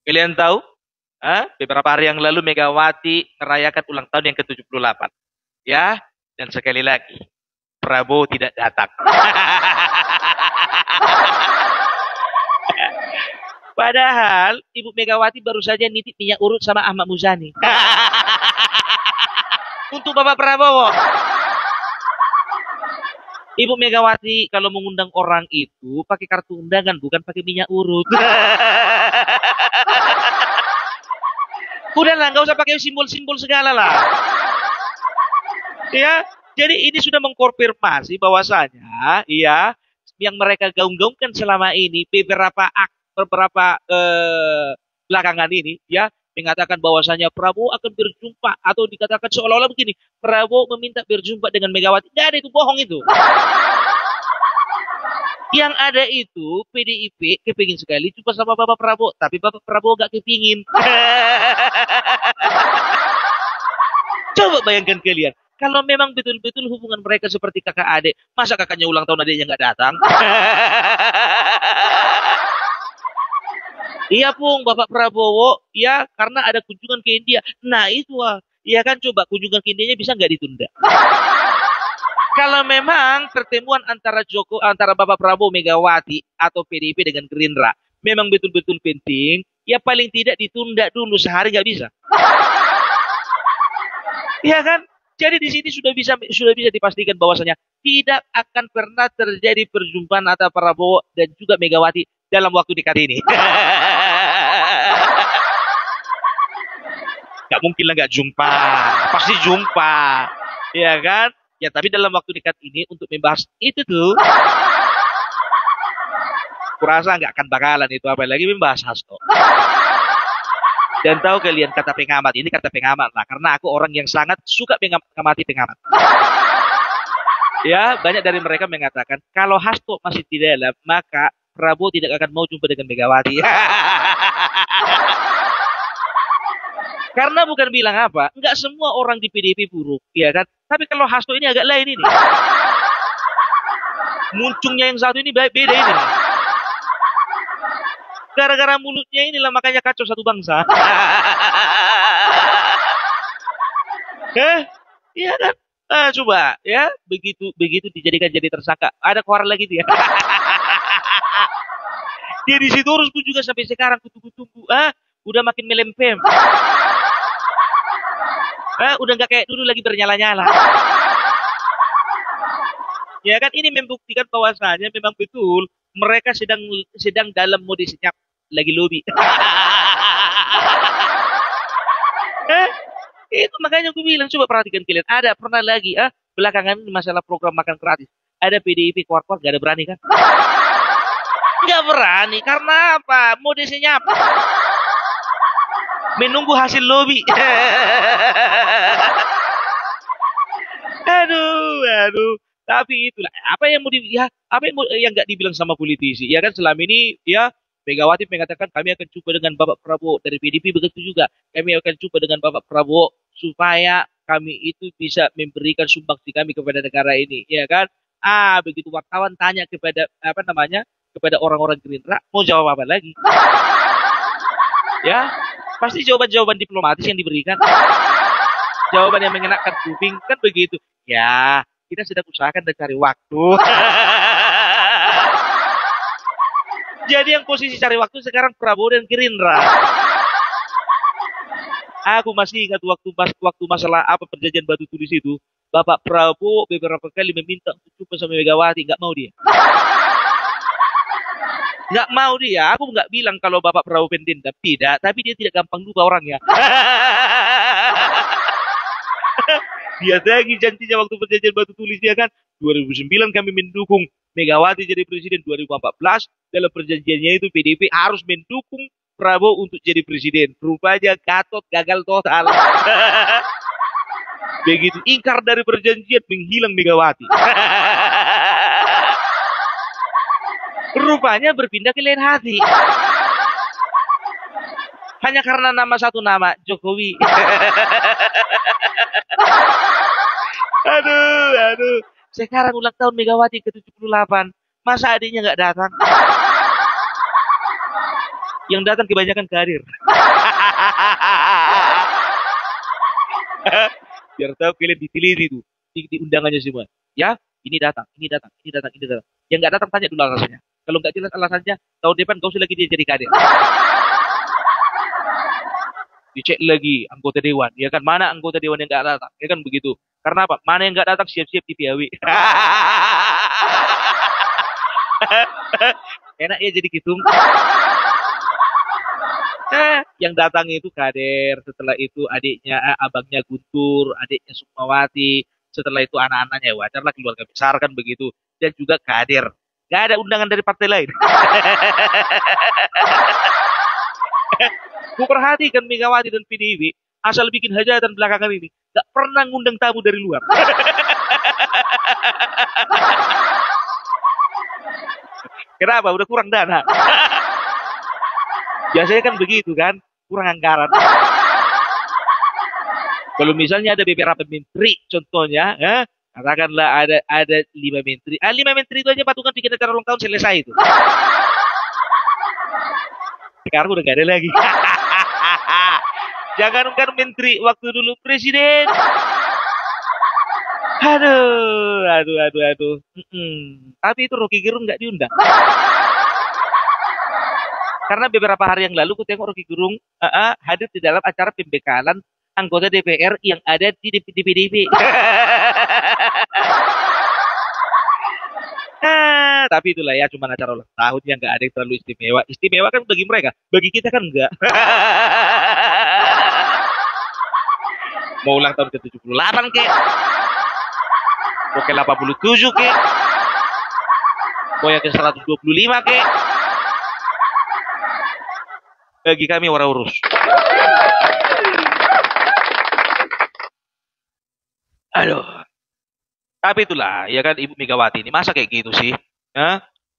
Kalian tahu? Beberapa hari yang lalu Megawati merayakan ulang tahun yang ke-78. Ya, dan sekali lagi, Prabowo tidak datang. Padahal Ibu Megawati baru saja nitip minyak urut sama Ahmad Muzani. Untuk Bapak Prabowo. Ibu Megawati kalau mengundang orang itu pakai kartu undangan, bukan pakai minyak urut. Udahlah, nggak usah pakai simbol-simbol segala lah. Ya, jadi ini sudah mengkonfirmasi bahwasanya, ya, yang mereka gaung-gaungkan selama ini beberapa belakangan ini, ya, mengatakan bahwasanya Prabowo akan berjumpa atau dikatakan seolah-olah begini, Prabowo meminta berjumpa dengan Megawati. Tidak ada, itu bohong itu. Yang ada itu PDIP kepingin sekali jumpa sama Bapak Prabowo, tapi Bapak Prabowo gak kepingin. Coba bayangkan kalian, kalau memang betul-betul hubungan mereka seperti kakak adik, masa kakaknya ulang tahun adiknya nggak datang? Iya Pung, Bapak Prabowo, ya karena ada kunjungan ke India. Nah itu iya kan coba kunjungan ke India bisa nggak ditunda? Kalau memang pertemuan antara Bapak Prabowo Megawati atau PDIP dengan Gerindra memang betul-betul penting, ya paling tidak ditunda dulu sehari nggak bisa. Iya kan? Jadi di sini sudah bisa dipastikan bahwasanya tidak akan pernah terjadi perjumpaan antara Prabowo dan juga Megawati dalam waktu dekat ini. Gak mungkin lah gak jumpa, pasti jumpa, ya kan? Ya tapi dalam waktu dekat ini untuk membahas itu tuh, kurasa nggak akan bakalan itu apalagi membahas Hasto. Dan tahu kalian kata pengamat, ini kata pengamat lah, karena aku orang yang sangat suka mengamati pengamat. Ya, banyak dari mereka mengatakan kalau Hasto masih di dalam, maka Prabowo tidak akan mau jumpa dengan Megawati. Karena bukan bilang apa, nggak semua orang di PDIP buruk, ya kan? Tapi kalau Hasto ini agak lain ini. Muncungnya yang satu ini beda ini. Gara-gara mulutnya inilah makanya kacau satu bangsa. Iya kan? Coba ya, begitu begitu dijadikan jadi tersangka. Ada keluar lagi dia. Dia di situ terus pun juga sampai sekarang tunggu-tunggu. Udah makin melempem. Udah nggak kayak dulu lagi bernyala-nyala. Ya kan ini membuktikan bahwasanya memang betul mereka sedang dalam mode senyap lagi lobby. eh, itu makanya aku bilang coba perhatikan kalian. Ada pernah lagi belakangan ini masalah program makan gratis. Ada PDIP kuat-kuat gak ada berani kan? Gak berani karena apa? Mode senyap. Menunggu hasil lobby. aduh. Tapi itulah apa yang mau yang nggak dibilang sama politisi. Ya kan selama ini ya Megawati mengatakan kami akan jumpa dengan Bapak Prabowo dari PDIP begitu juga. Kami akan jumpa dengan Bapak Prabowo supaya kami itu bisa memberikan sumbangsi kami kepada negara ini, ya kan? Begitu wartawan tanya kepada apa namanya kepada orang-orang Gerindra, mau jawab apa lagi? Ya, pasti jawaban-jawaban diplomatis yang diberikan. Jawaban yang mengenakan kuping kan begitu. Ya, kita sedang usahakan dan cari waktu. Jadi yang posisi cari waktu sekarang Prabowo dan Gerindra. Aku masih ingat waktu masalah apa perjanjian batu tulis itu, Bapak Prabowo beberapa kali meminta untuk jumpa sama Megawati, nggak mau dia. Nggak mau dia. Aku nggak bilang kalau Bapak Prabowo pendendam, tidak. Tapi dia tidak gampang lupa orangnya. Dia lagi janjinya waktu perjanjian batu tulis dia kan 2009 kami mendukung Megawati jadi presiden, 2014 dalam perjanjiannya itu PDIP harus mendukung Prabowo untuk jadi presiden. Rupanya Gatot gagal total. Begitu ingkar dari perjanjian menghilang Megawati. Rupanya berpindah ke lain hati. Hanya karena satu nama Jokowi. aduh. Sekarang ulang tahun Megawati ke-78. Masa adiknya nggak datang? Yang datang kebanyakan kader. Biar tahu kalian diteliti tuh di undangannya semua. Ya, ini datang, ini datang, ini datang, ini datang. Yang nggak datang tanya dulu alasannya. Kalau nggak jelas alasannya, tahun depan kau usah lagi dia jadi kader. Dicek lagi anggota dewan, ya kan? Mana anggota dewan yang nggak datang? Ya kan begitu. Karena apa? Mana yang nggak datang siap-siap di PAW. Enak ya jadi gitu. Yang datang itu kader, setelah itu adiknya, abangnya Guntur, adiknya Sukmawati, setelah itu anak-anaknya wajarlah keluarga besar kan begitu, dan juga kader. Gak ada undangan dari partai lain. Gue perhatikan Megawati dan PDIP, asal bikin hajatan belakangan ini, gak pernah ngundang tamu dari luar. Kenapa? Udah kurang dana. Biasanya kan begitu kan, kurang anggaran. Kalau misalnya ada beberapa menteri, contohnya, katakanlah ada 5 menteri. 5 menteri itu aja patungan bikin acara ulang tahun selesai itu. Sekarang udah gak ada lagi. Jangankan menteri, waktu dulu presiden. Aduh. Tapi itu Rocky Gerung nggak diundang. Karena beberapa hari yang lalu aku tengok Rocky Gerung hadir di dalam acara pembekalan anggota DPR yang ada di PDIP. Tapi itulah ya, cuma acara ulang tahun yang nggak ada yang terlalu istimewa. Istimewa kan bagi mereka, bagi kita kan enggak. Mau ulang tahun ke-78 kek, mau ke 87 kek, mau yang ke 125 kek. Bagi kami orang urus. Aduh. Tapi itulah, ya kan Ibu Megawati ini masa kayak gitu sih?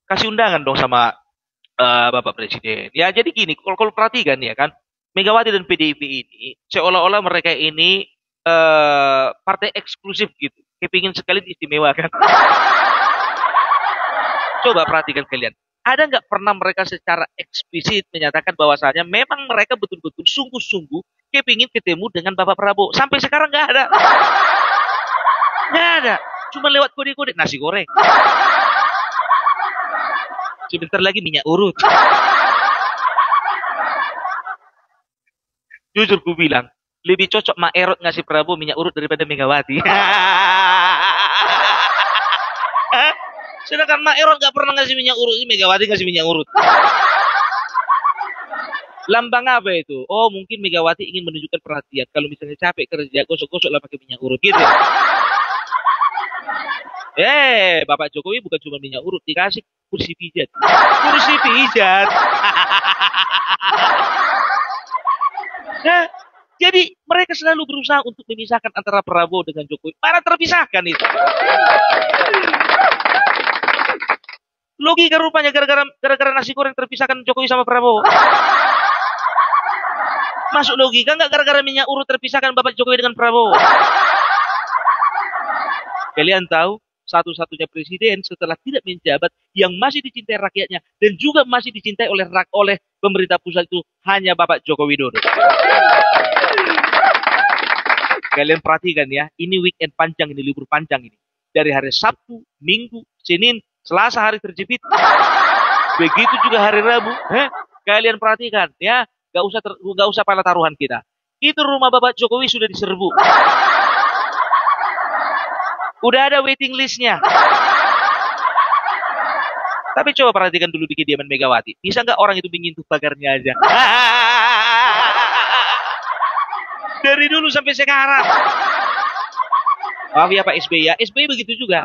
Kasih undangan dong sama Bapak Presiden. Ya jadi gini, kalau perhatikan ya kan, Megawati dan PDIP ini seolah-olah mereka ini partai eksklusif gitu. Kepingin sekali diistimewakan. Coba perhatikan kalian. Ada nggak pernah mereka secara eksplisit menyatakan bahwasanya memang mereka betul-betul sungguh-sungguh kepingin ketemu dengan Bapak Prabowo? Sampai sekarang nggak ada. Nggak ada. Cuma lewat kode-kode nasi goreng. Sebentar lagi minyak urut. Jujur ku bilang, lebih cocok Mak Erot ngasih Prabowo minyak urut daripada Megawati. Sedangkan Mak Erot gak pernah ngasih minyak urut, Megawati ngasih minyak urut. Lambang apa itu? Oh, mungkin Megawati ingin menunjukkan perhatian. Kalau misalnya capek kerja, gosok-gosok lah pakai minyak urut gitu. Bapak Jokowi bukan cuma minyak urut, dikasih kursi pijat. Kursi pijat. Nah, jadi mereka selalu berusaha untuk memisahkan antara Prabowo dengan Jokowi. Para terpisahkan itu. Logika rupanya gara-gara nasi goreng terpisahkan Jokowi sama Prabowo. Masuk logika nggak gara-gara minyak urut terpisahkan Bapak Jokowi dengan Prabowo? Kalian tahu satu-satunya presiden setelah tidak menjabat yang masih dicintai rakyatnya dan juga masih dicintai oleh pemerintah pusat itu hanya Bapak Joko Widodo. Kalian perhatikan ya, ini weekend panjang, ini libur panjang ini. Dari hari Sabtu, Minggu, Senin, Selasa hari terjepit. Begitu juga hari Rabu. Kalian perhatikan ya, gak usah pala taruhan kita. Itu rumah Bapak Jokowi sudah diserbu. Udah ada waiting listnya. Tapi coba perhatikan dulu di kediaman Megawati. Bisa nggak orang itu menyentuh pagarnya aja? Dari dulu sampai sekarang. Maaf ya Pak SBY ya. SBY begitu juga.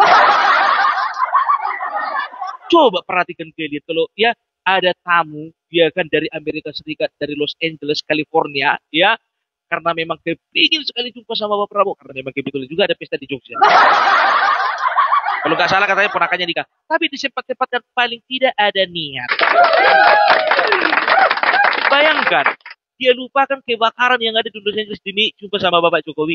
Coba perhatikan kalian. Kalau ya ada tamu, ya kan dari Amerika Serikat, dari Los Angeles, California, ya. Karena memang kepingin sekali jumpa sama Bapak Prabowo. Karena memang kebetulan juga ada pesta di Jogja. Kalau nggak salah katanya ponakannya nikah. Tapi disempat-sempatkan paling tidak ada niat. Bayangkan, dia lupakan kebakaran yang ada di Los Angeles demi jumpa sama Bapak Jokowi.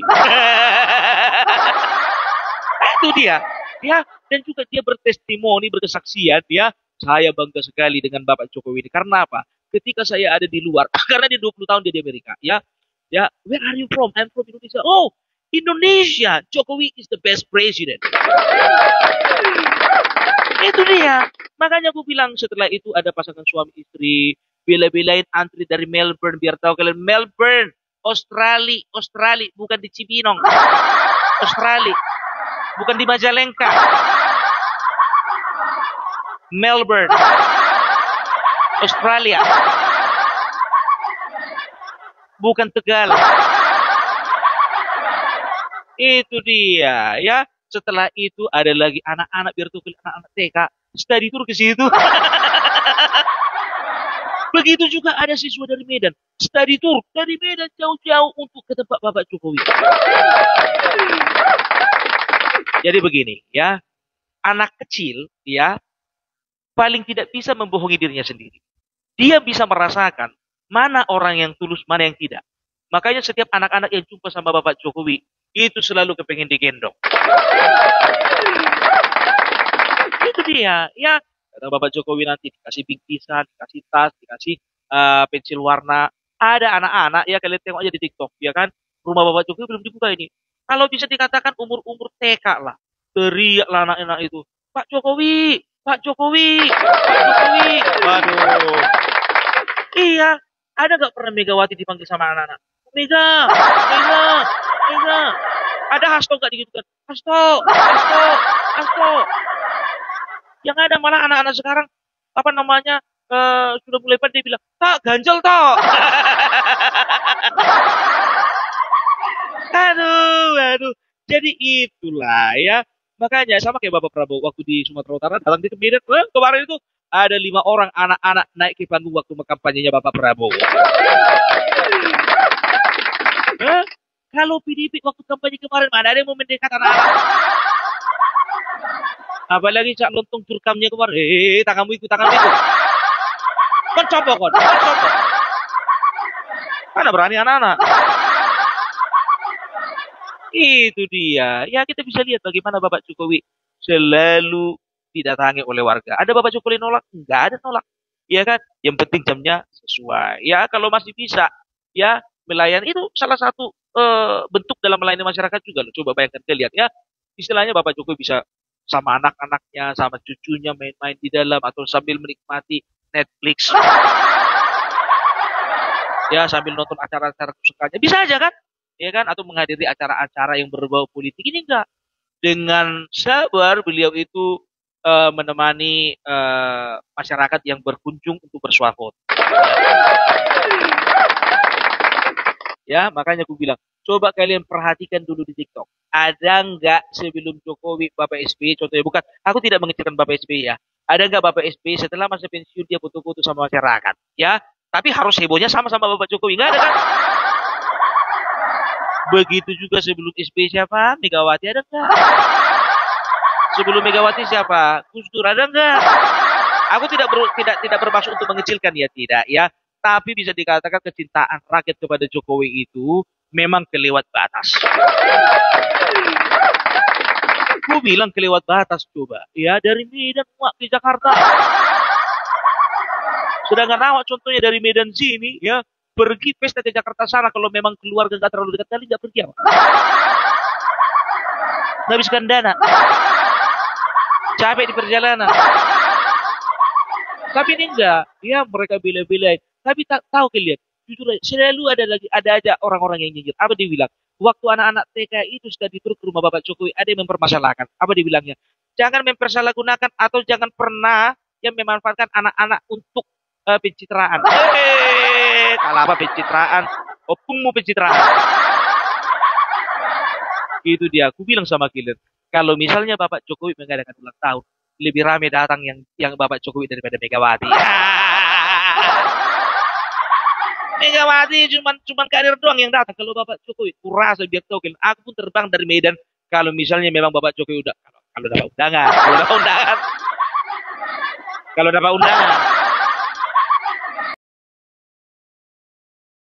Itu dia. Ya, dan juga dia bertestimoni, berkesaksian, ya. Saya bangga sekali dengan Bapak Jokowi ini. Karena apa? ketika saya ada di luar, karena dia 20 tahun dia di Amerika, ya, ya, where are you from? I'm from Indonesia. Oh, Indonesia, Jokowi is the best president. Itu dia. Makanya aku bilang setelah itu ada pasangan suami istri, bela-belain antri dari Melbourne, biar tahu kalian, Melbourne, Australia, Australia, bukan di Cibinong. Australia, bukan di Majalengka. Melbourne, Australia, bukan Tegal. Itu dia, ya. Setelah itu ada lagi anak-anak, biar tuh anak-anak TK study tour ke situ. Begitu juga ada siswa dari Medan study tour dari Medan jauh-jauh untuk ke tempat Bapak Jokowi. Jadi begini, ya, anak kecil, ya, paling tidak bisa membohongi dirinya sendiri. Dia bisa merasakan mana orang yang tulus, mana yang tidak. Makanya setiap anak-anak yang jumpa sama Bapak Jokowi itu selalu kepengen digendong. Itu dia, ya. Kata Bapak Jokowi nanti dikasih bingkisan, dikasih tas, dikasih pensil warna. Ada anak-anak, ya, kalian tengok aja di TikTok, ya kan? Rumah Bapak Jokowi belum dibuka ini. Kalau bisa dikatakan umur-umur TK lah. Teriaklah anak-anak itu, Pak Jokowi, Pak Jokowi, Pak Jokowi. Waduh. Iya, ada nggak pernah Megawati dipanggil sama anak-anak? Mega, Mega, Mega. Ada Hasto nggak digitukan? Hasto, Hasto, Hasto. Yang ada malah anak-anak sekarang, apa namanya, sudah mulai pandai bilang, tak ganjel tak. Aduh, aduh. Jadi itulah, ya. Makanya sama kayak Bapak Prabowo waktu di Sumatera Utara datang di Medan, kemarin itu ada 5 orang anak-anak naik ke panggung waktu kampanyenya Bapak Prabowo. Kalau PDIP waktu kampanye kemarin mana ada yang mau mendekat anak-anak? Apalagi cak lontong curkamnya kemarin. Tanganmu ikut, tanganmu ikut. Kan coba kon, kan coba. Mana berani anak-anak? Itu dia. Ya kita bisa lihat bagaimana Bapak Jokowi selalu didatangi oleh warga. Ada Bapak Jokowi nolak? Enggak ada nolak. Ya kan? Yang penting jamnya sesuai. Ya kalau masih bisa, ya, melayani, itu salah satu bentuk dalam melayani masyarakat juga loh. Coba bayangkan, kita lihat, ya. Istilahnya Bapak Jokowi bisa sama anak-anaknya, sama cucunya main-main di dalam atau sambil menikmati Netflix. Ya, sambil nonton acara-acara kesukaannya. Bisa aja kan? Ya kan? Atau menghadiri acara-acara yang berbau politik. Ini enggak. Dengan sabar beliau itu menemani masyarakat yang berkunjung untuk bersuah foto. Ya, makanya aku bilang, coba kalian perhatikan dulu di TikTok. Ada nggak sebelum Jokowi, Bapak SBY, contohnya, bukan, aku tidak mengecilkan Bapak SBY, ya. Ada nggak Bapak SBY setelah masa pensiun dia foto-foto sama masyarakat? Ya, tapi harus hebohnya sama-sama Bapak Jokowi. Nggak ada kan? Begitu juga sebelum SBY siapa? Megawati ada nggak? Sebelum Megawati siapa? Gus Dur ada nggak? Aku tidak bermaksud untuk mengecilkan, ya, tidak, ya. Tapi bisa dikatakan kecintaan rakyat kepada Jokowi itu memang kelewat batas. Aku bilang kelewat batas, coba. Ya, dari Medan ke Jakarta. Sedangkan awak contohnya dari Medan sini, ya, pergi pesta ke Jakarta sana, kalau memang keluarga nggak terlalu dekat kali, nggak pergi, apa? Menghabiskan dana. Capek di perjalanan. Tapi ini enggak, ya, mereka bela-belain. Tapi tak tahu kalian, jujur aja, selalu ada aja orang-orang yang nyinyir. Apa dia bilang? Waktu anak-anak TK itu sudah diturut ke rumah Bapak Jokowi, ada yang mempermasalahkan. Apa dibilangnya? Jangan mempersalahgunakan atau jangan pernah yang memanfaatkan anak-anak untuk pencitraan. Kalau apa pencitraan? Opungmu pencitraan. Itu dia. Aku bilang sama kalian, kalau misalnya Bapak Jokowi mengadakan ulang tahun, lebih ramai datang yang Bapak Jokowi daripada Megawati. Megawati cuman kader doang yang datang. Kalau Bapak Jokowi, kurasa biar tahu kan, aku pun terbang dari Medan. Kalau misalnya memang Bapak Jokowi kalau dapat undangan, kalau dapat undangan,